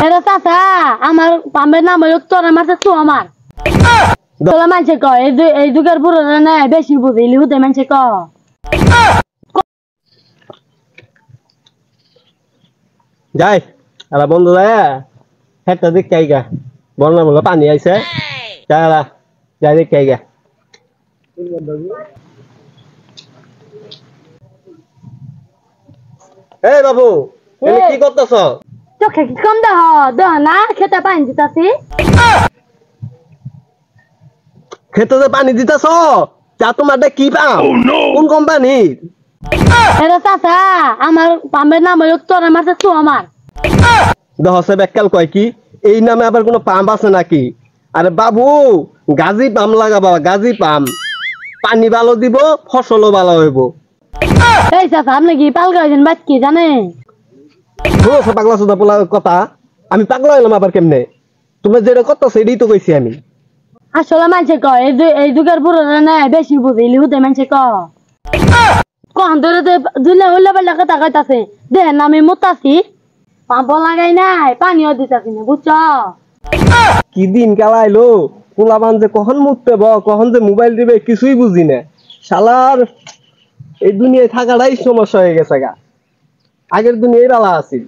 হেরে চাচা আমার পাম্পের নাম হইল তোর মারছে তো আমার তোলা মানছে ক এই যুগের বুড়ো না বেশি বুঝিলি হুদে মানছে ক যাই আলা বন্ধু যায় হেটা দিক কাইগা বন্যা মূল পানি আইছে যাই আলা যাই দিক কাইগা এই বাবু এনে কি করতেছ চোখে কি কম দেহ দেহ না খেতে পানি দিতাছি খেতে যে পানি দিতেছ চা তোমার কি পাম কোন কোম্পানি হেরে চাচা আমার পাম্পের নাম হইল তোর মারছে তো আমার দহসে বেকাল কয় কি এই নামে আবার কোনো পাম্প আছে নাকি আরে বাবু গাজি পাম লাগাবা গাজি পাম পানি ভালো দিব ফসলও ভালো হইব এই চাচা আপনি কি পালকা হয়েছেন বাদ কি জানে শুনছো পাগলা সুদা পোলা কথা আমি পাগলা হইলাম আবার কেমনে তুমি যেটা করতো সেটাই তো কইছি আমি আসলে মানছে ক এই যুগের বুড়ো না বেশি বুঝিলি হুদে মানছে ক কখন ধরে দুলে হইলে বেলা কথা কইতাছে দেখেন আমি মুতাছি পাম্প লাগাই নাই পানিও দিতাছি না বুঝছ কি দিন কালাইলো পোলাবান যে কখন মুততে কখন যে মোবাইল দিবে কিছুই বুঝি না শালার এই দুনিয়ায় থাকাটাই সমস্যা হয়ে গেছে গা আগের দুনিয়ায় বালা আছিল